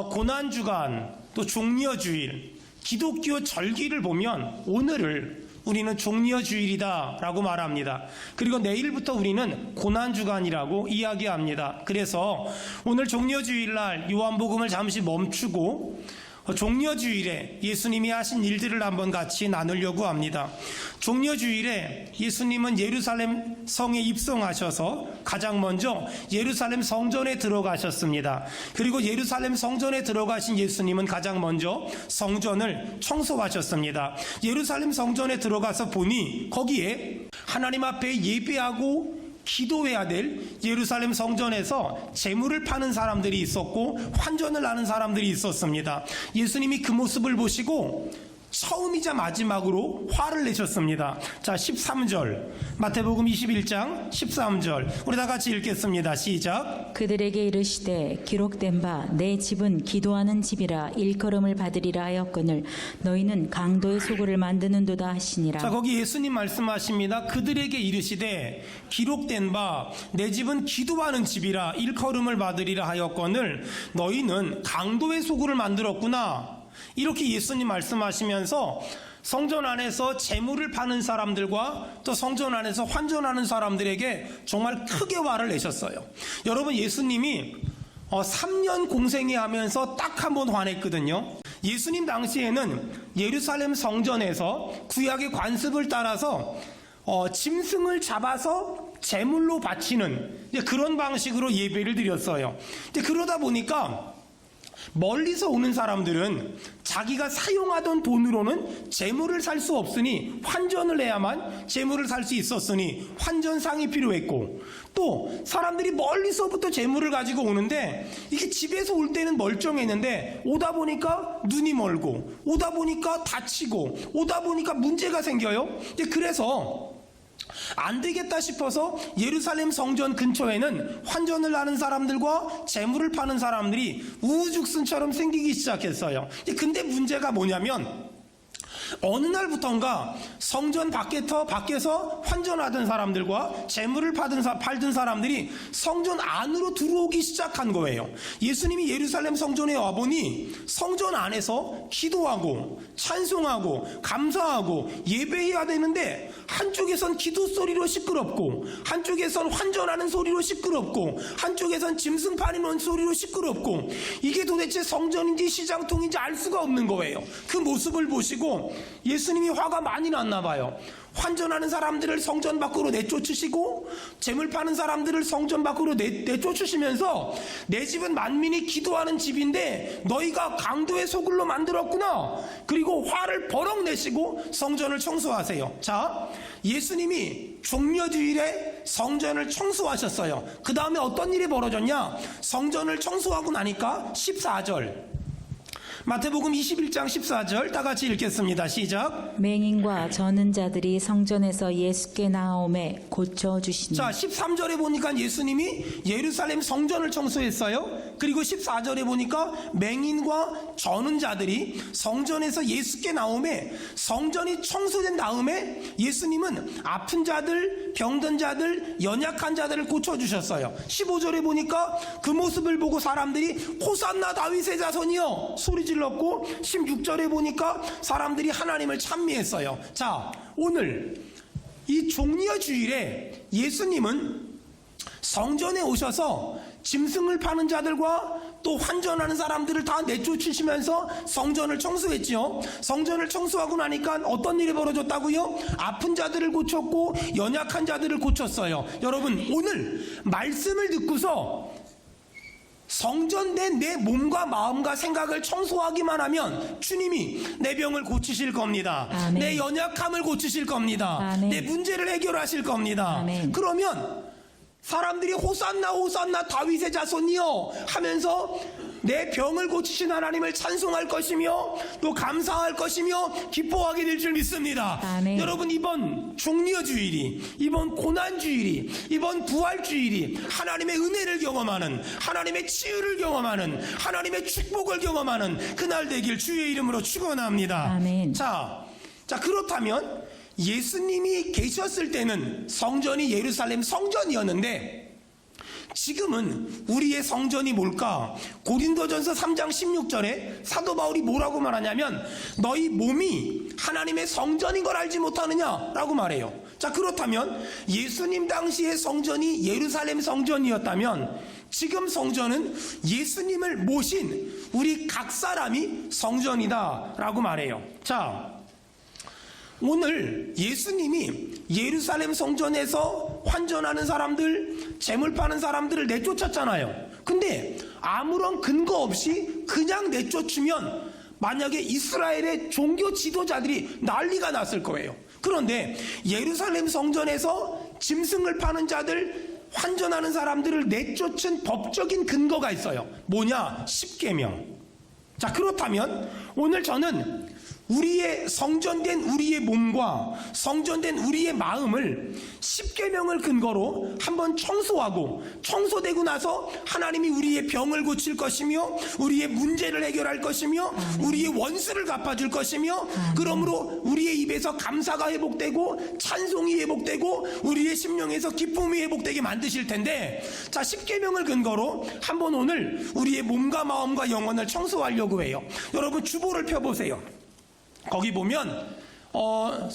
고난주간, 또 종려주일, 기독교 절기를 보면 오늘을 우리는 종려주일이다 라고 말합니다. 그리고 내일부터 우리는 고난주간이라고 이야기합니다. 그래서 오늘 종려주일날 요한복음을 잠시 멈추고 종려주일에 예수님이 하신 일들을 한번 같이 나누려고 합니다. 종려주일에 예수님은 예루살렘 성에 입성하셔서 가장 먼저 예루살렘 성전에 들어가셨습니다. 그리고 예루살렘 성전에 들어가신 예수님은 가장 먼저 성전을 청소하셨습니다. 예루살렘 성전에 들어가서 보니 거기에 하나님 앞에 예배하고 기도해야 될 예루살렘 성전에서 재물을 파는 사람들이 있었고 환전을 하는 사람들이 있었습니다. 예수님이 그 모습을 보시고 처음이자 마지막으로 화를 내셨습니다. 자, 13절 마태복음 21장 13절 우리 다 같이 읽겠습니다. 시작. 그들에게 이르시되 기록된 바 내 집은 기도하는 집이라 일컬음을 받으리라 하였거늘 너희는 강도의 소굴을 만드는도다 하시니라. 자, 거기 예수님 말씀하십니다. 그들에게 이르시되 기록된 바 내 집은 기도하는 집이라 일컬음을 받으리라 하였거늘 너희는 강도의 소굴을 만들었구나. 이렇게 예수님 말씀하시면서 성전 안에서 재물을 파는 사람들과 또 성전 안에서 환전하는 사람들에게 정말 크게 화를 내셨어요. 여러분, 예수님이 3년 공생애 하면서 딱 한 번 화냈거든요. 예수님 당시에는 예루살렘 성전에서 구약의 관습을 따라서 짐승을 잡아서 제물로 바치는 그런 방식으로 예배를 드렸어요. 그러다 보니까 멀리서 오는 사람들은 자기가 사용하던 돈으로는 재물을 살 수 없으니 환전을 해야만 재물을 살 수 있었으니 환전상이 필요했고, 또 사람들이 멀리서부터 재물을 가지고 오는데 이게 집에서 올 때는 멀쩡했는데 오다 보니까 눈이 멀고 오다 보니까 다치고 오다 보니까 문제가 생겨요. 그래서 안 되겠다 싶어서 예루살렘 성전 근처에는 환전을 하는 사람들과 재물을 파는 사람들이 우후죽순처럼 생기기 시작했어요. 근데 문제가 뭐냐면 어느 날부턴가 성전 밖에서 환전하던 사람들과 재물을 팔던 사람들이 성전 안으로 들어오기 시작한 거예요. 예수님이 예루살렘 성전에 와보니 성전 안에서 기도하고 찬송하고 감사하고 예배해야 되는데 한쪽에선 기도 소리로 시끄럽고 한쪽에선 환전하는 소리로 시끄럽고 한쪽에선 짐승 파는 소리로 시끄럽고 이게 도대체 성전인지 시장통인지 알 수가 없는 거예요. 그 모습을 보시고 예수님이 화가 많이 났나 봐요. 환전하는 사람들을 성전 밖으로 내쫓으시고 재물 파는 사람들을 성전 밖으로 내쫓으시면서 내 집은 만민이 기도하는 집인데 너희가 강도의 소굴로 만들었구나. 그리고 화를 버럭 내시고 성전을 청소하세요. 자, 예수님이 종려주일에 성전을 청소하셨어요. 그 다음에 어떤 일이 벌어졌냐? 성전을 청소하고 나니까 14절 마태복음 21장 14절 다 같이 읽겠습니다. 시작. 맹인과 저는 자들이 성전에서 예수께 나아오매 고쳐주시니. 자, 13절에 보니까 예수님이 예루살렘 성전을 청소했어요. 그리고 14절에 보니까 맹인과 저는 자들이 성전에서 예수께 나오매 성전이 청소된 다음에 예수님은 아픈 자들, 병든 자들, 연약한 자들을 고쳐주셨어요. 15절에 보니까 그 모습을 보고 사람들이 호산나 다윗의 자손이여 소리 질렀고 16절에 보니까 사람들이 하나님을 찬미했어요. 자, 오늘 이 종려주일에 예수님은 성전에 오셔서 짐승을 파는 자들과 또 환전하는 사람들을 다 내쫓으시면서 성전을 청소했지요. 성전을 청소하고 나니까 어떤 일이 벌어졌다고요? 아픈 자들을 고쳤고 연약한 자들을 고쳤어요. 여러분, 오늘 말씀을 듣고서 성전된 내 몸과 마음과 생각을 청소하기만 하면 주님이 내 병을 고치실 겁니다. 아멘. 내 연약함을 고치실 겁니다. 아멘. 내 문제를 해결하실 겁니다. 아멘. 그러면 사람들이 호산나 호산나 다윗의 자손이여 하면서 내 병을 고치신 하나님을 찬송할 것이며 또 감사할 것이며 기뻐하게 될 줄 믿습니다. 아멘. 여러분, 이번 종려주일이, 이번 고난주일이, 이번 부활주일이 하나님의 은혜를 경험하는, 하나님의 치유를 경험하는, 하나님의 축복을 경험하는 그날 되길 주의 이름으로 축원합니다. 아멘. 자, 그렇다면 예수님이 계셨을 때는 성전이 예루살렘 성전이었는데 지금은 우리의 성전이 뭘까? 고린도전서 3장 16절에 사도 바울이 뭐라고 말하냐면 너희 몸이 하나님의 성전인 걸 알지 못하느냐라고 말해요. 자, 그렇다면 예수님 당시의 성전이 예루살렘 성전이었다면 지금 성전은 예수님을 모신 우리 각 사람이 성전이다라고 말해요. 자, 오늘 예수님이 예루살렘 성전에서 환전하는 사람들, 재물 파는 사람들을 내쫓았잖아요. 근데 아무런 근거 없이 그냥 내쫓으면 만약에 이스라엘의 종교 지도자들이 난리가 났을 거예요. 그런데 예루살렘 성전에서 짐승을 파는 자들, 환전하는 사람들을 내쫓은 법적인 근거가 있어요. 뭐냐? 십계명. 자, 그렇다면 오늘 저는 우리의 성전된 우리의 몸과 성전된 우리의 마음을 십계명을 근거로 한번 청소하고, 청소되고 나서 하나님이 우리의 병을 고칠 것이며 우리의 문제를 해결할 것이며 우리의 원수를 갚아줄 것이며 그러므로 우리의 입에서 감사가 회복되고 찬송이 회복되고 우리의 심령에서 기쁨이 회복되게 만드실 텐데, 자, 십계명을 근거로 한번 오늘 우리의 몸과 마음과 영혼을 청소하려고 해요. 여러분 주보를 펴보세요. 거기 보면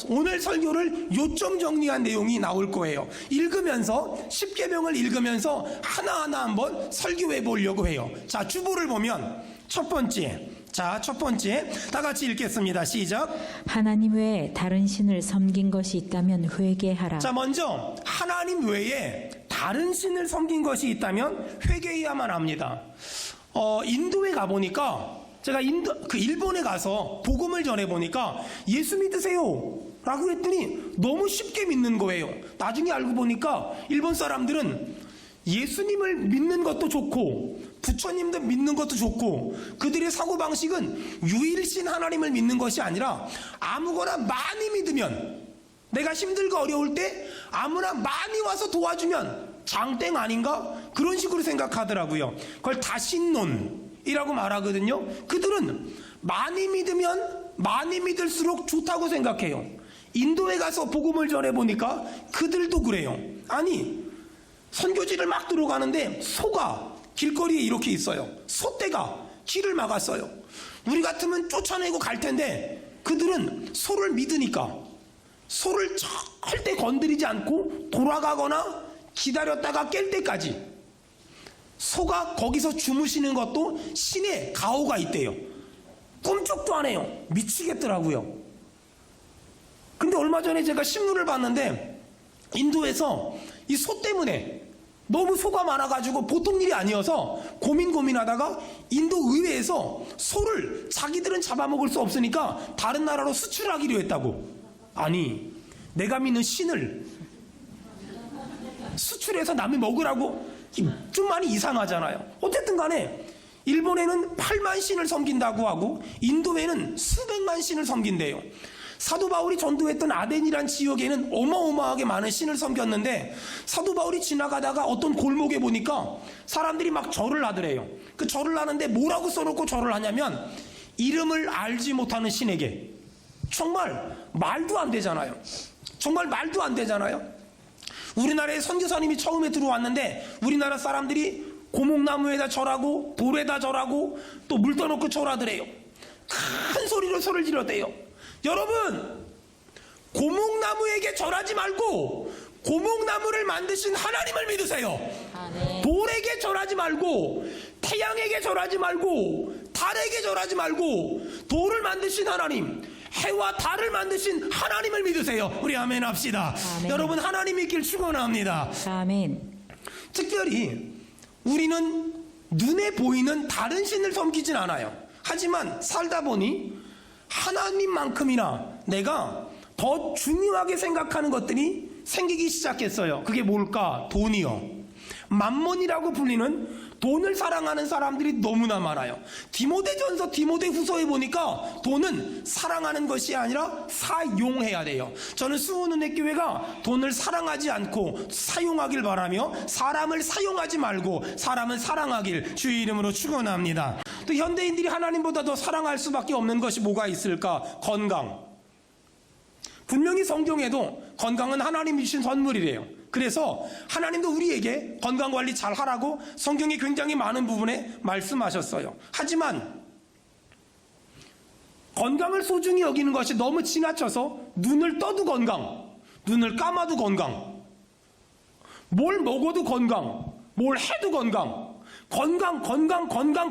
오늘 설교를 요점 정리한 내용이 나올 거예요. 읽으면서 십계명을 읽으면서 하나하나 한번 설교해 보려고 해요. 자, 주보를 보면 첫 번째, 다 같이 읽겠습니다. 시작. 하나님 외에 다른 신을 섬긴 것이 있다면 회개하라. 자, 먼저 하나님 외에 다른 신을 섬긴 것이 있다면 회개해야만 합니다. 인도에 가보니까 제가 일본에 가서 복음을 전해보니까 예수 믿으세요 라고 했더니 너무 쉽게 믿는 거예요. 나중에 알고 보니까 일본 사람들은 예수님을 믿는 것도 좋고 부처님도 믿는 것도 좋고 그들의 사고방식은 유일신 하나님을 믿는 것이 아니라 아무거나 많이 믿으면, 내가 힘들고 어려울 때 아무나 많이 와서 도와주면 장땡 아닌가? 그런 식으로 생각하더라고요. 그걸 다신론 이라고 말하거든요. 그들은 많이 믿으면 많이 믿을수록 좋다고 생각해요. 인도에 가서 복음을 전해보니까 그들도 그래요. 아니, 선교지를 막 들어가는데 소가 길거리에 이렇게 있어요. 소떼가 길을 막았어요. 우리 같으면 쫓아내고 갈 텐데 그들은 소를 믿으니까 소를 절대 건드리지 않고 돌아가거나 기다렸다가 깰 때까지, 소가 거기서 주무시는 것도 신의 가호가 있대요. 꿈쩍도 안 해요. 미치겠더라고요. 근데 얼마 전에 제가 신문을 봤는데 인도에서 이 소 때문에 너무 소가 많아가지고 보통 일이 아니어서 고민하다가 인도 의회에서 소를 자기들은 잡아먹을 수 없으니까 다른 나라로 수출하기로 했다고. 아니, 내가 믿는 신을 수출해서 남이 먹으라고? 좀 많이 이상하잖아요. 어쨌든 간에 일본에는 8만 신을 섬긴다고 하고 인도에는 수백만 신을 섬긴대요. 사도 바울이 전도했던 아덴이란 지역에는 어마어마하게 많은 신을 섬겼는데 사도 바울이 지나가다가 어떤 골목에 보니까 사람들이 막 절을 하더래요. 그 절을 하는데 뭐라고 써놓고 절을 하냐면 이름을 알지 못하는 신에게. 정말 말도 안 되잖아요. 정말 말도 안 되잖아요. 우리나라에 선교사님이 처음에 들어왔는데 우리나라 사람들이 고목나무에다 절하고 돌에다 절하고 또 물 떠놓고 절하더래요. 큰 소리로 소리를 질렀대요. 여러분, 고목나무에게 절하지 말고 고목나무를 만드신 하나님을 믿으세요. 돌에게 절하지 말고 태양에게 절하지 말고 달에게 절하지 말고 돌을 만드신 하나님, 해와 달을 만드신 하나님을 믿으세요. 우리 아멘 합시다. 아멘. 여러분, 하나님 믿길 축원합니다. 아멘. 특별히 우리는 눈에 보이는 다른 신을 섬기진 않아요. 하지만 살다 보니 하나님만큼이나 내가 더 중요하게 생각하는 것들이 생기기 시작했어요. 그게 뭘까? 돈이요. 맘몬이라고 불리는 돈을 사랑하는 사람들이 너무나 많아요. 디모데전서 디모데후서에 보니까 돈은 사랑하는 것이 아니라 사용해야 돼요. 저는 수원은혜교회가 돈을 사랑하지 않고 사용하길 바라며 사람을 사용하지 말고 사람을 사랑하길 주의 이름으로 축원합니다. 또 현대인들이 하나님보다 더 사랑할 수밖에 없는 것이 뭐가 있을까? 건강. 분명히 성경에도 건강은 하나님이 주신 선물이래요. 그래서 하나님도 우리에게 건강관리 잘 하라고 성경에 굉장히 많은 부분에 말씀하셨어요. 하지만 건강을 소중히 여기는 것이 너무 지나쳐서 눈을 떠도 건강, 눈을 감아도 건강, 뭘 먹어도 건강, 뭘 해도 건강,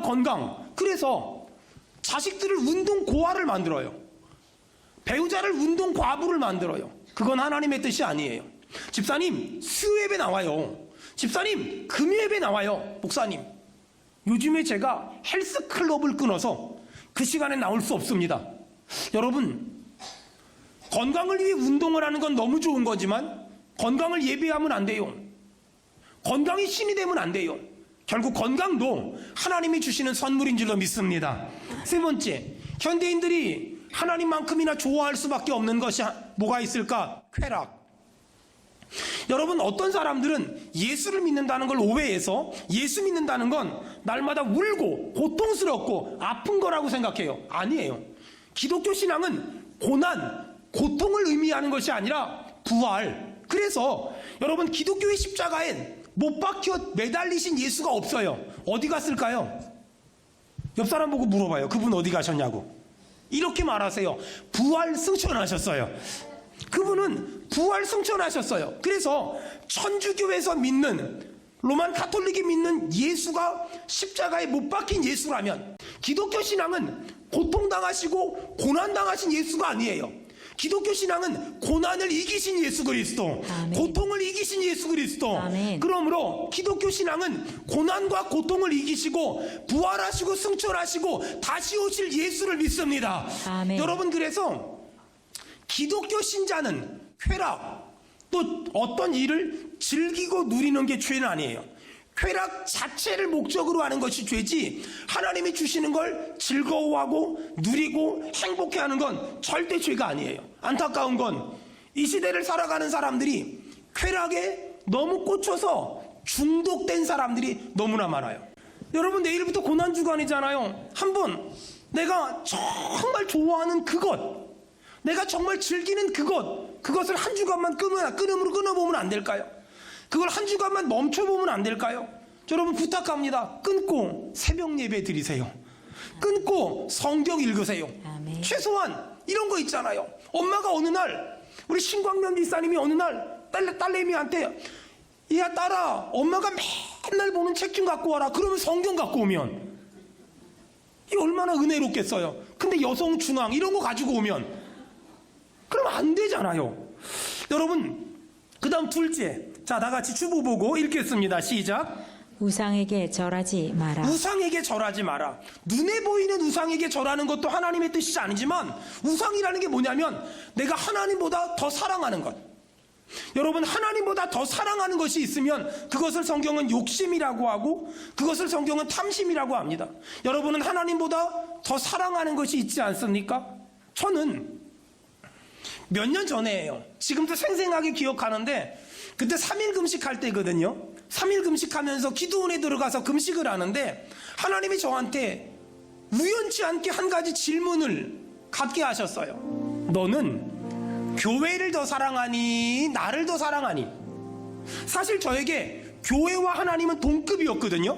건강. 그래서 자식들을 운동 고아를 만들어요. 배우자를 운동 과부를 만들어요. 그건 하나님의 뜻이 아니에요. 집사님 수요예배 나와요. 집사님 금요예배 나와요. 목사님 요즘에 제가 헬스클럽을 끊어서 그 시간에 나올 수 없습니다. 여러분, 건강을 위해 운동을 하는 건 너무 좋은 거지만 건강을 예배하면 안 돼요. 건강이 신이 되면 안 돼요. 결국 건강도 하나님이 주시는 선물인 줄로 믿습니다. 세 번째, 현대인들이 하나님만큼이나 좋아할 수밖에 없는 것이 뭐가 있을까? 쾌락. 여러분, 어떤 사람들은 예수를 믿는다는 걸 오해해서 예수 믿는다는 건 날마다 울고 고통스럽고 아픈 거라고 생각해요. 아니에요. 기독교 신앙은 고난, 고통을 의미하는 것이 아니라 부활. 그래서 여러분, 기독교의 십자가엔 못 박혀 매달리신 예수가 없어요. 어디 갔을까요? 옆 사람 보고 물어봐요. 그분 어디 가셨냐고. 이렇게 말하세요. 부활 승천하셨어요. 그분은 부활 승천하셨어요. 그래서 천주교에서 믿는, 로만 가톨릭이 믿는 예수가 십자가에 못 박힌 예수라면 기독교 신앙은 고통당하시고 고난당하신 예수가 아니에요. 기독교 신앙은 고난을 이기신 예수 그리스도, 아멘. 고통을 이기신 예수 그리스도. 아멘. 그러므로 기독교 신앙은 고난과 고통을 이기시고 부활하시고 승천하시고 다시 오실 예수를 믿습니다. 아멘. 여러분, 그래서 기독교 신자는 쾌락, 또 어떤 일을 즐기고 누리는 게 죄는 아니에요. 쾌락 자체를 목적으로 하는 것이 죄지, 하나님이 주시는 걸 즐거워하고 누리고 행복해하는 건 절대 죄가 아니에요. 안타까운 건 이 시대를 살아가는 사람들이 쾌락에 너무 꽂혀서 중독된 사람들이 너무나 많아요. 여러분, 내일부터 고난주간이잖아요. 한번 내가 정말 좋아하는 그것, 내가 정말 즐기는 그것을 한 주간만 끊어보면 안 될까요? 그걸 한 주간만 멈춰보면 안 될까요? 여러분, 부탁합니다. 끊고 새벽 예배 드리세요. 끊고 성경 읽으세요. 아멘. 최소한 이런 거 있잖아요. 엄마가 어느 날, 우리 신광면 미사님이 어느 날 딸내미한테, 야 딸아, 엄마가 맨날 보는 책 좀 갖고 와라. 그러면 성경 갖고 오면 이 얼마나 은혜롭겠어요. 근데 여성 중앙 이런 거 가지고 오면 그러면 안 되잖아요. 여러분, 그 다음 둘째, 자, 다 같이 주보 보고 읽겠습니다. 시작. 우상에게 절하지 마라. 우상에게 절하지 마라. 눈에 보이는 우상에게 절하는 것도 하나님의 뜻이 아니지만, 우상이라는 게 뭐냐면 내가 하나님보다 더 사랑하는 것. 여러분, 하나님보다 더 사랑하는 것이 있으면 그것을 성경은 욕심이라고 하고 그것을 성경은 탐심이라고 합니다. 여러분은 하나님보다 더 사랑하는 것이 있지 않습니까? 저는 몇 년 전에요. 지금도 생생하게 기억하는데, 그때 3일 금식할 때거든요. 3일 금식하면서 기도원에 들어가서 금식을 하는데 하나님이 저한테 우연치 않게 한 가지 질문을 갖게 하셨어요. 너는 교회를 더 사랑하니 나를 더 사랑하니? 사실 저에게 교회와 하나님은 동급이었거든요.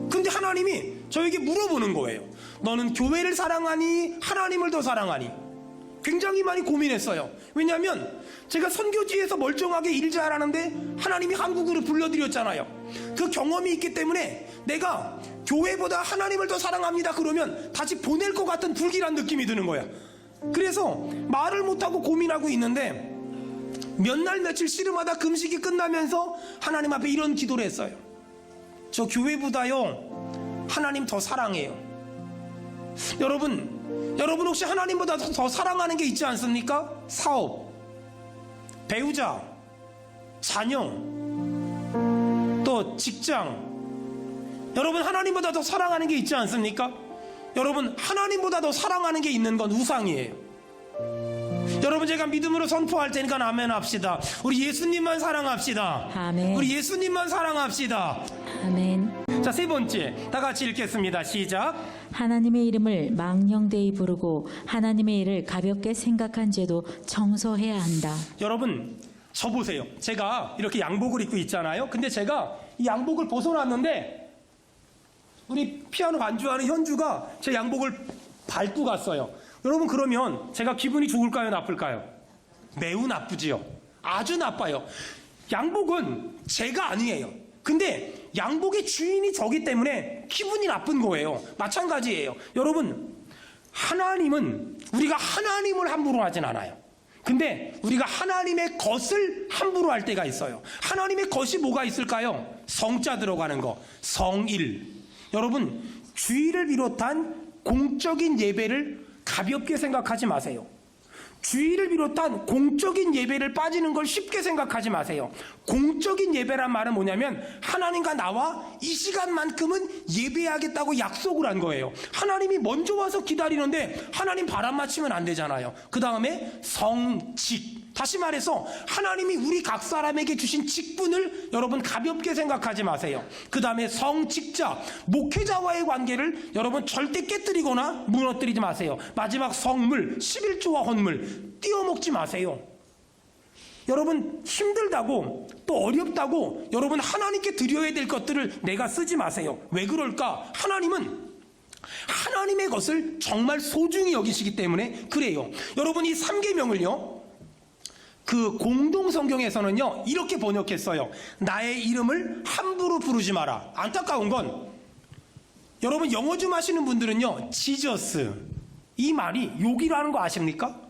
근데 하나님이 저에게 물어보는 거예요. 너는 교회를 사랑하니 하나님을 더 사랑하니? 굉장히 많이 고민했어요. 왜냐하면 제가 선교지에서 멀쩡하게 일 잘하는데 하나님이 한국으로 불러들였잖아요. 그 경험이 있기 때문에 내가 교회보다 하나님을 더 사랑합니다 그러면 다시 보낼 것 같은 불길한 느낌이 드는 거야. 그래서 말을 못하고 고민하고 있는데 몇 날 며칠 씨름하다 금식이 끝나면서 하나님 앞에 이런 기도를 했어요. 저 교회보다요 하나님 더 사랑해요. 여러분 혹시 하나님보다 더 사랑하는 게 있지 않습니까? 사업, 배우자, 자녀, 또 직장. 여러분, 하나님보다 더 사랑하는 게 있지 않습니까? 여러분, 하나님보다 더 사랑하는 게 있는 건 우상이에요. 여러분, 제가 믿음으로 선포할 테니까 아멘 합시다. 우리 예수님만 사랑합시다. 아멘. 우리 예수님만 사랑합시다. 아멘. 자, 세 번째, 다 같이 읽겠습니다. 시작. 하나님의 이름을 망령되이 부르고 하나님의 일을 가볍게 생각한 죄도 청소해야 한다. 여러분, 저 보세요. 제가 이렇게 양복을 입고 있잖아요. 근데 제가 이 양복을 벗어놨는데 우리 피아노 반주하는 현주가 제 양복을 밟고 갔어요. 여러분, 그러면 제가 기분이 좋을까요, 나쁠까요? 매우 나쁘지요. 아주 나빠요. 양복은 제가 아니에요. 근데 양복의 주인이 저기 때문에 기분이 나쁜 거예요. 마찬가지예요. 여러분, 하나님은, 우리가 하나님을 함부로 하진 않아요. 근데 우리가 하나님의 것을 함부로 할 때가 있어요. 하나님의 것이 뭐가 있을까요? 성자 들어가는 거, 성일. 여러분, 주일을 비롯한 공적인 예배를 가볍게 생각하지 마세요. 주일을 비롯한 공적인 예배를 빠지는 걸 쉽게 생각하지 마세요. 공적인 예배란 말은 뭐냐면 하나님과 나와 이 시간만큼은 예배하겠다고 약속을 한 거예요. 하나님이 먼저 와서 기다리는데 하나님 바람 맞추면 안 되잖아요. 그 다음에 성직. 다시 말해서 하나님이 우리 각 사람에게 주신 직분을 여러분 가볍게 생각하지 마세요. 그 다음에 성직자, 목회자와의 관계를 여러분 절대 깨뜨리거나 무너뜨리지 마세요. 마지막 성물, 11조와 헌물 띄어먹지 마세요. 여러분, 힘들다고 또 어렵다고 여러분 하나님께 드려야 될 것들을 내가 쓰지 마세요. 왜 그럴까? 하나님은 하나님의 것을 정말 소중히 여기시기 때문에 그래요. 여러분, 이 3계명을요 그 공동 성경에서는요 이렇게 번역했어요. 나의 이름을 함부로 부르지 마라. 안타까운 건 여러분, 영어 좀 하시는 분들은요 지저스, 이 말이 욕이라는 거 아십니까?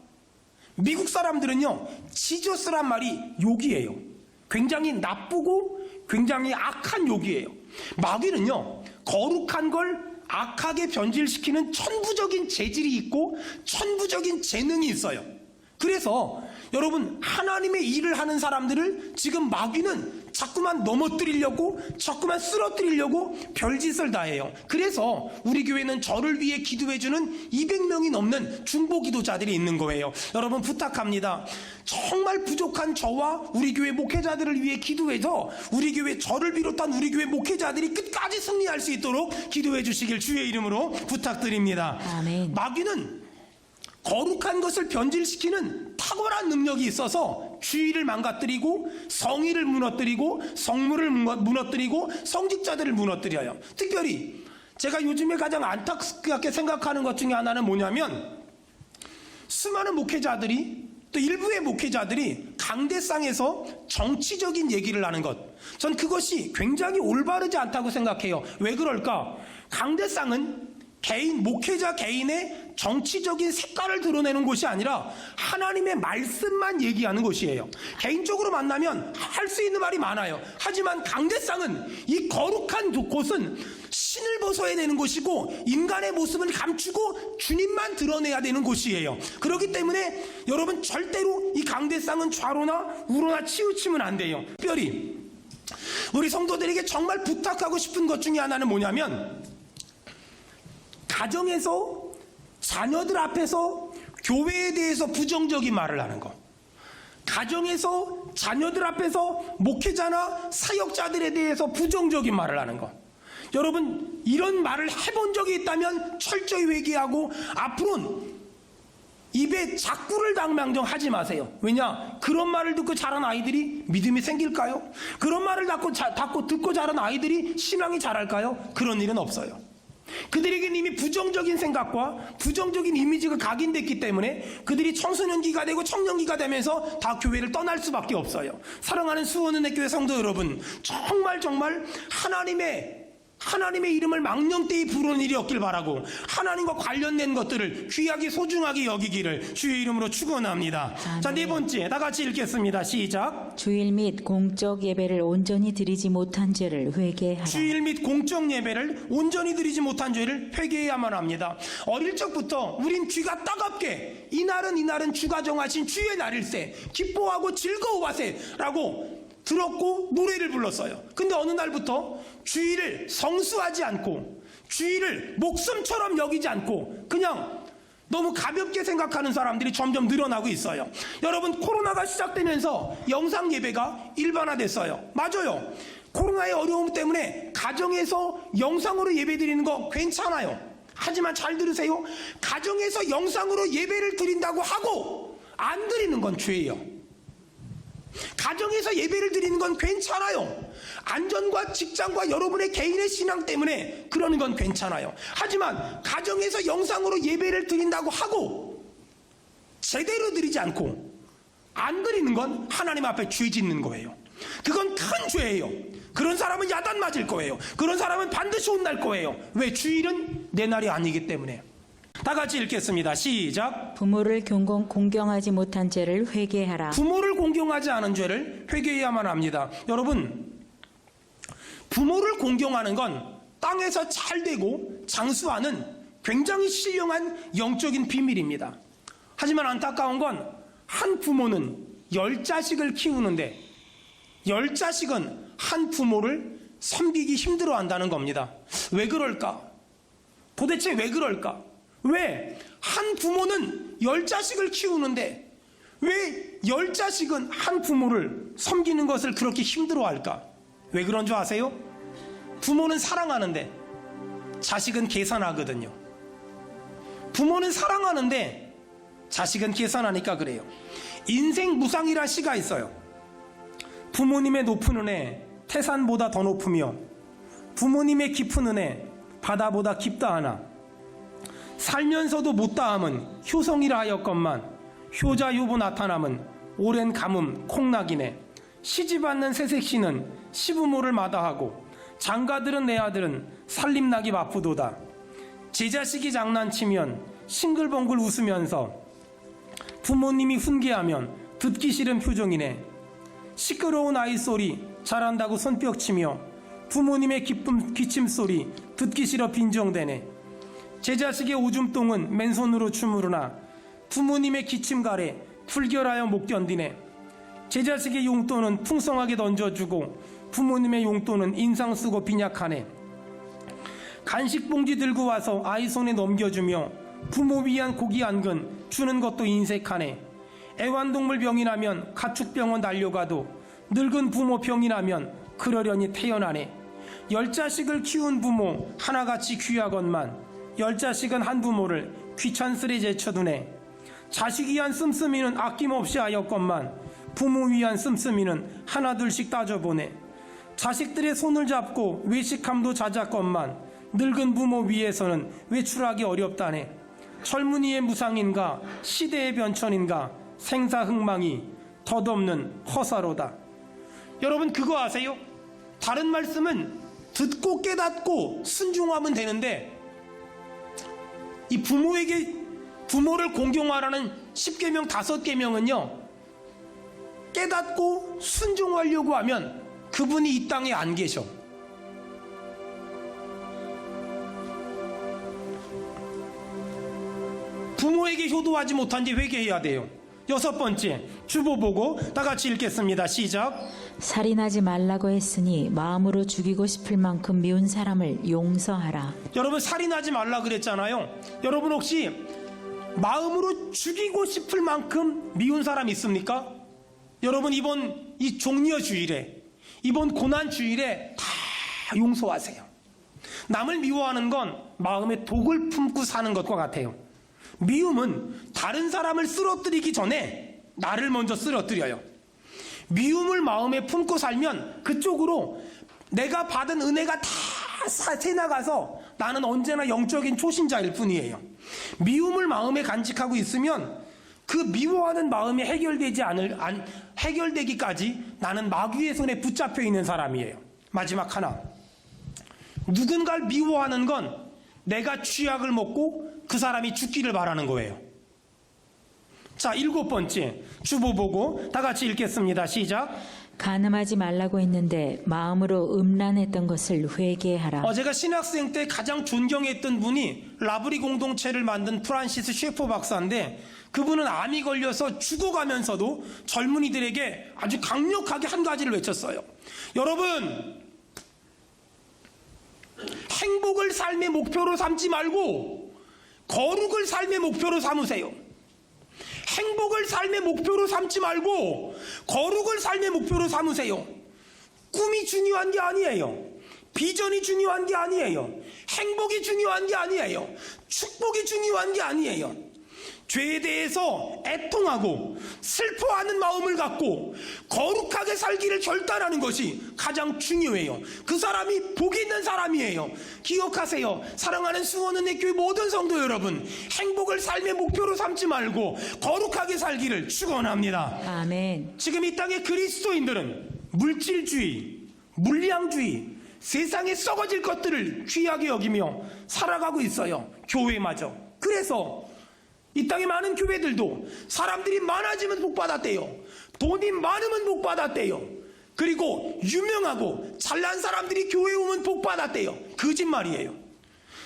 미국 사람들은요 지저스란 말이 욕이에요. 굉장히 나쁘고 굉장히 악한 욕이에요. 마귀는요 거룩한 걸 악하게 변질시키는 천부적인 재질이 있고 천부적인 재능이 있어요. 그래서 여러분, 하나님의 일을 하는 사람들을 지금 마귀는 자꾸만 넘어뜨리려고, 자꾸만 쓰러뜨리려고 별짓을 다 해요. 그래서 우리 교회는 저를 위해 기도해주는 200명이 넘는 중보 기도자들이 있는 거예요. 여러분, 부탁합니다. 정말 부족한 저와 우리 교회 목회자들을 위해 기도해서 우리 교회, 저를 비롯한 우리 교회 목회자들이 끝까지 승리할 수 있도록 기도해 주시길 주의 이름으로 부탁드립니다. 아멘. 마귀는 거룩한 것을 변질시키는 탁월한 능력이 있어서 주의를 망가뜨리고 성의를 무너뜨리고 성물을 무너뜨리고 성직자들을 무너뜨려요. 특별히 제가 요즘에 가장 안타깝게 생각하는 것 중에 하나는 뭐냐면 수많은 목회자들이 또 일부의 목회자들이 강대상에서 정치적인 얘기를 하는 것, 전 그것이 굉장히 올바르지 않다고 생각해요. 왜 그럴까? 강대상은 개인, 목회자 개인의 정치적인 색깔을 드러내는 곳이 아니라 하나님의 말씀만 얘기하는 곳이에요. 개인적으로 만나면 할 수 있는 말이 많아요. 하지만 강대상은 이 거룩한 곳은 신을 벗어야 되는 곳이고 인간의 모습을 감추고 주님만 드러내야 되는 곳이에요. 그렇기 때문에 여러분, 절대로 이 강대상은 좌로나 우로나 치우치면 안 돼요. 특별히 우리 성도들에게 정말 부탁하고 싶은 것 중에 하나는 뭐냐면 가정에서 자녀들 앞에서 교회에 대해서 부정적인 말을 하는 거, 가정에서 자녀들 앞에서 목회자나 사역자들에 대해서 부정적인 말을 하는 거. 여러분, 이런 말을 해본 적이 있다면 철저히 회개하고 앞으로는 입에 작구를 당명정 하지 마세요. 왜냐? 그런 말을 듣고 자란 아이들이 믿음이 생길까요? 그런 말을 듣고 자란 아이들이 신앙이 자랄까요? 그런 일은 없어요. 그들에게는 이미 부정적인 생각과 부정적인 이미지가 각인됐기 때문에 그들이 청소년기가 되고 청년기가 되면서 다 교회를 떠날 수밖에 없어요. 사랑하는 수원은혜교회 성도 여러분, 정말 하나님의 이름을 망령되이 부르는 일이 없길 바라고 하나님과 관련된 것들을 귀하게 소중하게 여기기를 주의 이름으로 축원합니다. 자, 네 번째, 다 같이 읽겠습니다. 시작. 주일 및 공적 예배를 온전히 드리지 못한 죄를 회개하라. 주일 및 공적 예배를 온전히 드리지 못한 죄를 회개해야만 합니다. 어릴 적부터 우린 귀가 따갑게 이날은 주가 정하신 주의 날일세, 기뻐하고 즐거워하세 라고 들었고 노래를 불렀어요. 근데 어느 날부터 주일을 성수하지 않고 주일을 목숨처럼 여기지 않고 그냥 너무 가볍게 생각하는 사람들이 점점 늘어나고 있어요. 여러분, 코로나가 시작되면서 영상 예배가 일반화됐어요. 맞아요. 코로나의 어려움 때문에 가정에서 영상으로 예배 드리는 거 괜찮아요. 하지만 잘 들으세요. 가정에서 영상으로 예배를 드린다고 하고 안 드리는 건 죄예요. 가정에서 예배를 드리는 건 괜찮아요. 안전과 직장과 여러분의 개인의 신앙 때문에 그러는 건 괜찮아요. 하지만 가정에서 영상으로 예배를 드린다고 하고 제대로 드리지 않고 안 드리는 건 하나님 앞에 죄 짓는 거예요. 그건 큰 죄예요. 그런 사람은 야단 맞을 거예요. 그런 사람은 반드시 혼날 거예요. 왜? 주일은 내 날이 아니기 때문에. 다 같이 읽겠습니다. 시작. 부모를 공경하지 못한 죄를 회개하라. 부모를 공경하지 않은 죄를 회개해야만 합니다. 여러분, 부모를 공경하는 건 땅에서 잘 되고 장수하는 굉장히 신령한 영적인 비밀입니다. 하지만 안타까운 건 한 부모는 10자식을 키우는데 10자식은 한 부모를 섬기기 힘들어한다는 겁니다. 왜 그럴까? 도대체 왜 그럴까? 왜 한 부모는 10자식을 키우는데 왜 10자식은 한 부모를 섬기는 것을 그렇게 힘들어할까? 왜 그런 줄 아세요? 부모는 사랑하는데 자식은 계산하거든요. 부모는 사랑하는데 자식은 계산하니까 그래요. 인생 무상이란 시가 있어요. 부모님의 높은 은혜 태산보다 더 높으며 부모님의 깊은 은혜 바다보다 깊다 하나 살면서도 못다함은 효성이라 하였건만 효자 요보 나타남은 오랜 가뭄 콩나기네. 시집 않는 새색시는 시부모를 마다하고 장가들은 내 아들은 살림나기 바쁘도다. 제 자식이 장난치면 싱글벙글 웃으면서 부모님이 훈계하면 듣기 싫은 표정이네. 시끄러운 아이 소리 잘한다고 손뼉치며 부모님의 기쁨 기침소리 듣기 싫어 빈정대네. 제 자식의 오줌똥은 맨손으로 주무르나 부모님의 기침가래 풀결하여 못 견디네. 제 자식의 용돈은 풍성하게 던져주고 부모님의 용돈은 인상 쓰고 빈약하네. 간식 봉지 들고 와서 아이 손에 넘겨주며 부모 위한 고기 한 근 주는 것도 인색하네. 애완동물 병이 나면 가축병원 달려가도 늙은 부모 병이 나면 그러려니 태어나네. 10자식을 키운 부모 하나같이 귀하건만 10자식은 한 부모를 귀찮스레 제쳐두네. 자식 위한 씀씀이는 아낌없이 하였건만 부모 위한 씀씀이는 하나둘씩 따져보네. 자식들의 손을 잡고 외식함도 잦았건만 늙은 부모 위에서는 외출하기 어렵다네. 젊은이의 무상인가 시대의 변천인가 생사흥망이 덧없는 허사로다. 여러분 그거 아세요? 다른 말씀은 듣고 깨닫고 순종하면 되는데 이 부모를 공경하라는 10계명 5계명은요 깨닫고 순종하려고 하면 그분이 이 땅에 안 계셔. 부모에게 효도하지 못한 지 회개해야 돼요. 6번째, 주보 보고 다 같이 읽겠습니다. 시작. 살인하지 말라고 했으니 마음으로 죽이고 싶을 만큼 미운 사람을 용서하라. 여러분 살인하지 말라 그랬잖아요. 여러분 혹시 마음으로 죽이고 싶을 만큼 미운 사람 있습니까? 여러분 이번 이 종려 주일에 이번 고난 주일에 다 용서하세요. 남을 미워하는 건 마음에 독을 품고 사는 것과 같아요. 미움은 다른 사람을 쓰러뜨리기 전에 나를 먼저 쓰러뜨려요. 미움을 마음에 품고 살면 그쪽으로 내가 받은 은혜가 다 새나가서 나는 언제나 영적인 초신자일 뿐이에요. 미움을 마음에 간직하고 있으면 그 미워하는 마음이 해결되기까지 나는 마귀의 손에 붙잡혀 있는 사람이에요. 마지막 하나, 누군가를 미워하는 건 내가 취약을 먹고 그 사람이 죽기를 바라는 거예요. 자, 7번째 주보 보고 다 같이 읽겠습니다. 시작. 간음하지 말라고 했는데 마음으로 음란했던 것을 회개하라. 제가 신학생 때 가장 존경했던 분이 라브리 공동체를 만든 프란시스 셰퍼 박사인데 그분은 암이 걸려서 죽어가면서도 젊은이들에게 아주 강력하게 한 가지를 외쳤어요. 여러분, 행복을 삶의 목표로 삼지 말고 거룩을 삶의 목표로 삼으세요. 행복을 삶의 목표로 삼지 말고 거룩을 삶의 목표로 삼으세요. 꿈이 중요한 게 아니에요. 비전이 중요한 게 아니에요. 행복이 중요한 게 아니에요. 축복이 중요한 게 아니에요. 죄에 대해서 애통하고 슬퍼하는 마음을 갖고 거룩하게 살기를 결단하는 것이 가장 중요해요. 그 사람이 복 있는 사람이에요. 기억하세요. 사랑하는 수원은혜 교회 모든 성도 여러분, 행복을 삶의 목표로 삼지 말고 거룩하게 살기를 축원합니다. 아멘. 지금 이 땅의 그리스도인들은 물질주의, 물량주의, 세상에 썩어질 것들을 귀하게 여기며 살아가고 있어요. 교회마저. 그래서 이 땅의 많은 교회들도 사람들이 많아지면 복받았대요. 돈이 많으면 복받았대요. 그리고 유명하고 잘난 사람들이 교회에 오면 복받았대요. 거짓말이에요.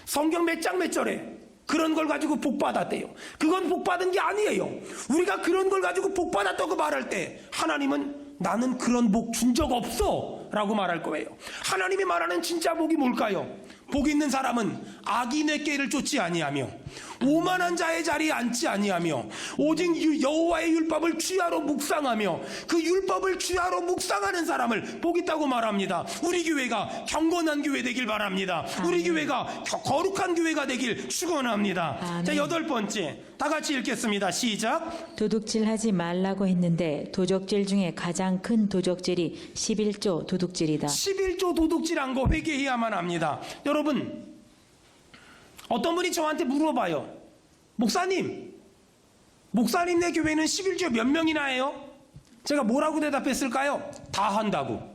성경 몇 장 몇 절에 그런 걸 가지고 복받았대요. 그건 복받은 게 아니에요. 우리가 그런 걸 가지고 복받았다고 말할 때 하나님은 나는 그런 복 준 적 없어 라고 말할 거예요. 하나님이 말하는 진짜 복이 뭘까요? 복 있는 사람은 악인의 꾀를 쫓지 아니하며 오만한 자의 자리에 앉지 아니하며 오직 여호와의 율법을 주야로 묵상하며 그 율법을 주야로 묵상하는 사람을 복 있다고 말합니다. 우리 교회가 경건한 교회 되길 바랍니다. 우리 교회가 거룩한 교회가 되길 축원합니다. 아멘. 자, 8번째 다 같이 읽겠습니다. 시작. 도둑질하지 말라고 했는데 도적질 중에 가장 큰 도적질이 11조 도둑질이다. 11조 도둑질한 거 회개해야만 합니다. 여러분, 어떤 분이 저한테 물어봐요. 목사님네 교회는 11조 몇 명이나 해요? 제가 뭐라고 대답했을까요? 다 한다고.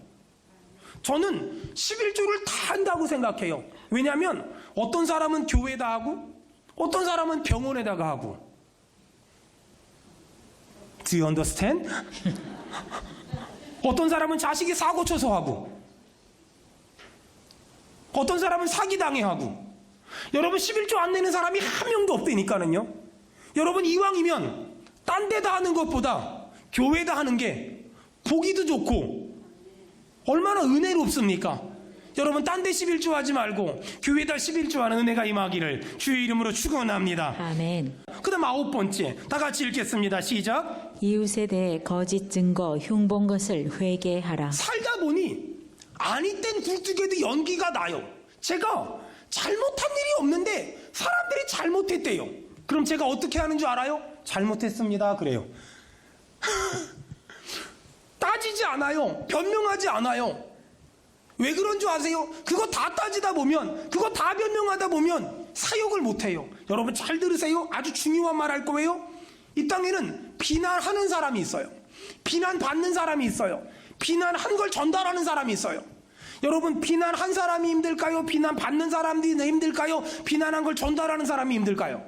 저는 11조를 다 한다고 생각해요. 왜냐하면 어떤 사람은 교회에다 하고 어떤 사람은 병원에다가 하고. Do you understand? 어떤 사람은 자식이 사고 쳐서 하고 어떤 사람은 사기당해 하고. 여러분 11조 안 내는 사람이 한 명도 없다니까는요. 여러분 이왕이면 딴 데다 하는 것보다 교회에다 하는 게 보기도 좋고 얼마나 은혜롭습니까? 여러분 딴 데 11조 하지 말고 교회에다 11조 하는 은혜가 임하기를 주의 이름으로 축원합니다. 아멘. 그 다음 9번째 다 같이 읽겠습니다. 시작. 이웃에 대해 거짓 증거 흉본 것을 회개하라. 살다 보니 아니 땐 굴뚝에도 연기가 나요. 제가 잘못한 일이 없는데 사람들이 잘못했대요. 그럼 제가 어떻게 하는 줄 알아요? 잘못했습니다 그래요. 따지지 않아요. 변명하지 않아요. 왜 그런 줄 아세요? 그거 다 따지다 보면, 그거 다 변명하다 보면 사역을 못해요. 여러분 잘 들으세요. 아주 중요한 말 할 거예요. 이 땅에는 비난하는 사람이 있어요. 비난받는 사람이 있어요. 비난한 걸 전달하는 사람이 있어요. 여러분 비난한 사람이 힘들까요? 비난받는 사람들이 힘들까요? 비난한 걸 전달하는 사람이 힘들까요?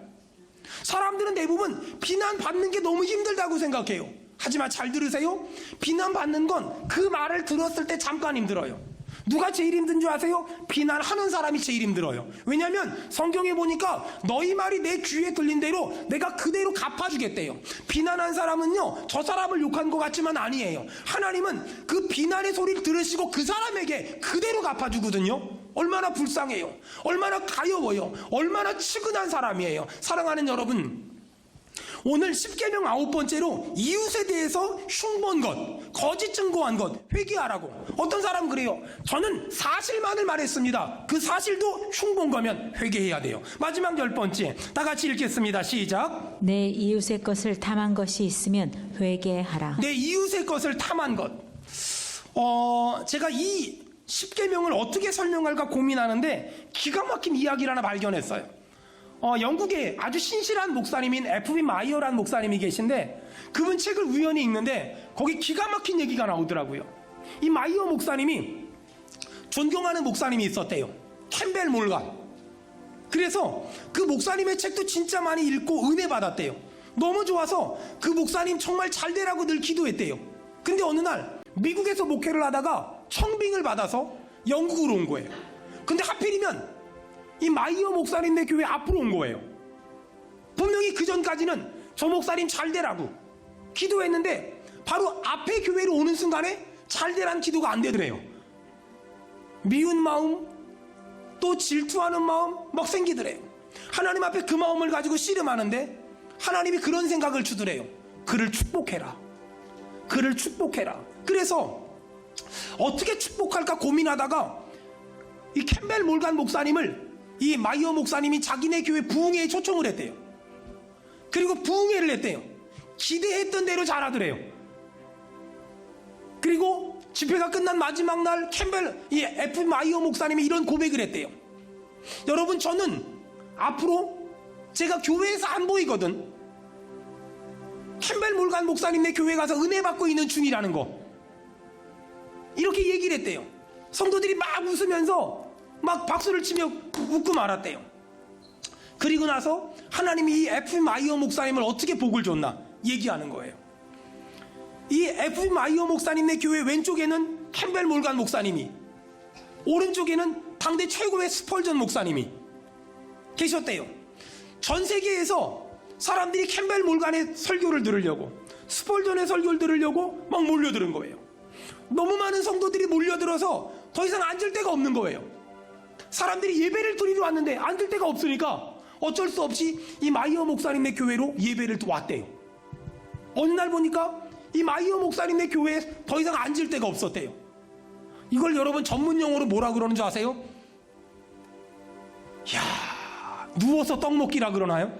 사람들은 대부분 비난받는 게 너무 힘들다고 생각해요. 하지만 잘 들으세요. 비난받는 건 그 말을 들었을 때 잠깐 힘들어요. 누가 제일 힘든 줄 아세요? 비난하는 사람이 제일 힘들어요. 왜냐하면 성경에 보니까 너희 말이 내 귀에 들린 대로 내가 그대로 갚아주겠대요. 비난한 사람은요 저 사람을 욕한 것 같지만 아니에요. 하나님은 그 비난의 소리를 들으시고 그 사람에게 그대로 갚아주거든요. 얼마나 불쌍해요. 얼마나 가여워요. 얼마나 측은한 사람이에요. 사랑하는 여러분, 오늘 10계명 9번째로 이웃에 대해서 흉본 것, 거짓 증거한 것 회개하라고. 어떤 사람 그래요. 저는 사실만을 말했습니다. 그 사실도 흉본 거면 회개해야 돼요. 마지막 10번째 다 같이 읽겠습니다. 시작. 내 이웃의 것을 탐한 것이 있으면 회개하라. 내 이웃의 것을 탐한 것. 제가 이 10계명을 어떻게 설명할까 고민하는데 기가 막힌 이야기를 하나 발견했어요. 영국에 아주 신실한 목사님인 F.B. 마이어라는 목사님이 계신데 그분 책을 우연히 읽는데 거기 기가 막힌 얘기가 나오더라고요. 이 마이어 목사님이 존경하는 목사님이 있었대요. 캠벨 몰간. 그래서 그 목사님의 책도 진짜 많이 읽고 은혜 받았대요. 너무 좋아서 그 목사님 정말 잘 되라고 늘 기도했대요. 근데 어느 날 미국에서 목회를 하다가 청빙을 받아서 영국으로 온 거예요. 근데 하필이면 이 마이어 목사님네 교회 앞으로 온 거예요. 분명히 그 전까지는 저 목사님 잘 되라고 기도했는데 바로 앞에 교회로 오는 순간에 잘 되라는 기도가 안 되더래요. 미운 마음 또 질투하는 마음 막 생기더래요. 하나님 앞에 그 마음을 가지고 씨름하는데 하나님이 그런 생각을 주더래요. 그를 축복해라. 그를 축복해라. 그래서 어떻게 축복할까 고민하다가 이 캠벨 몰간 목사님을 이 마이어 목사님이 자기네 교회 부흥회에 초청을 했대요. 그리고 부흥회를 했대요. 기대했던 대로 잘하더래요. 그리고 집회가 끝난 마지막 날 캠벨 이 F 마이어 목사님이 이런 고백을 했대요. 여러분, 저는 앞으로 제가 교회에서 안 보이거든. 캠벨 몰간 목사님네 교회 가서 은혜 받고 있는 중이라는 거, 이렇게 얘기를 했대요. 성도들이 막 웃으면서 막 박수를 치며 웃고 말았대요. 그리고 나서 하나님이 이 F 마이어 목사님을 어떻게 복을 줬나 얘기하는 거예요. 이 F 마이어 목사님네 교회 왼쪽에는 캠벨 몰간 목사님이, 오른쪽에는 당대 최고의 스펄전 목사님이 계셨대요. 전 세계에서 사람들이 캠벨 몰간의 설교를 들으려고, 스펄전의 설교를 들으려고 막 몰려드는 거예요. 너무 많은 성도들이 몰려들어서 더 이상 앉을 데가 없는 거예요. 사람들이 예배를 드리러 왔는데 앉을 데가 없으니까 어쩔 수 없이 이 마이어 목사님의 교회로 예배를 또 왔대요. 어느 날 보니까 이 마이어 목사님의 교회에 더 이상 앉을 데가 없었대요. 이걸 여러분 전문 용어로 뭐라 그러는 줄 아세요? 이야, 누워서 떡 먹기라 그러나요?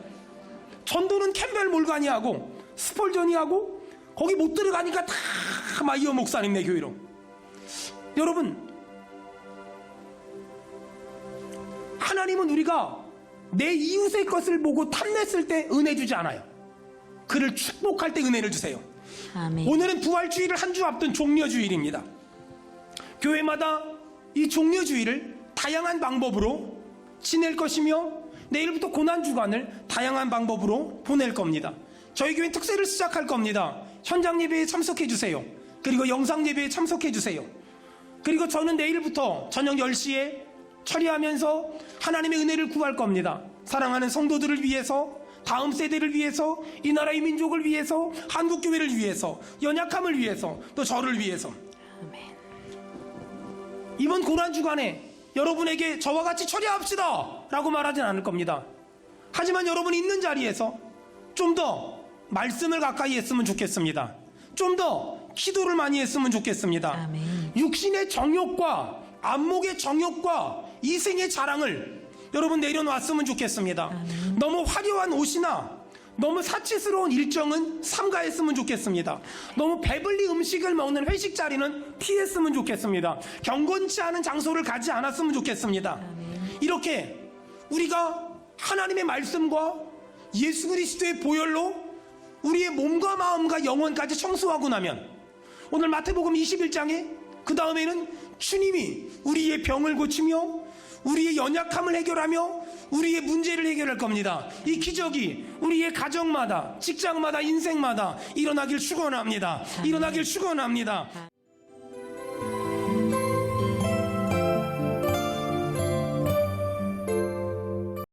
전도는 캠벨 몰간이 하고 스펄전이 하고 거기 못 들어가니까 다 마이어 목사님네 교회로. 여러분, 하나님은 우리가 내 이웃의 것을 보고 탐냈을 때 은혜 주지 않아요. 그를 축복할 때 은혜를 주세요. 아멘. 오늘은 부활주의를 한 주 앞둔 종려주일입니다. 교회마다 이 종려주일을 다양한 방법으로 지낼 것이며 내일부터 고난주간을 다양한 방법으로 보낼 겁니다. 저희 교회 특세를 시작할 겁니다. 현장 예배에 참석해 주세요. 그리고 영상 예배에 참석해 주세요. 그리고 저는 내일부터 저녁 10시에 처리하면서 하나님의 은혜를 구할 겁니다. 사랑하는 성도들을 위해서, 다음 세대를 위해서, 이 나라의 민족을 위해서, 한국교회를 위해서, 연약함을 위해서, 또 저를 위해서. 아멘. 이번 고난주간에 여러분에게 저와 같이 처리합시다 라고 말하진 않을 겁니다. 하지만 여러분이 있는 자리에서 좀 더 말씀을 가까이 했으면 좋겠습니다. 좀 더 기도를 많이 했으면 좋겠습니다. 아멘. 육신의 정욕과 안목의 정욕과 이생의 자랑을 여러분 내려놨으면 좋겠습니다. 아멘. 너무 화려한 옷이나 너무 사치스러운 일정은 삼가했으면 좋겠습니다. 너무 배불리 음식을 먹는 회식 자리는 피했으면 좋겠습니다. 경건치 않은 장소를 가지 않았으면 좋겠습니다. 아멘. 이렇게 우리가 하나님의 말씀과 예수 그리스도의 보혈로 우리의 몸과 마음과 영혼까지 청소하고 나면, 오늘 마태복음 21장에 그 다음에는 주님이 우리의 병을 고치며 우리의 연약함을 해결하며 우리의 문제를 해결할 겁니다. 이 기적이 우리의 가정마다, 직장마다, 인생마다 일어나길 축원합니다. 일어나길 축원합니다.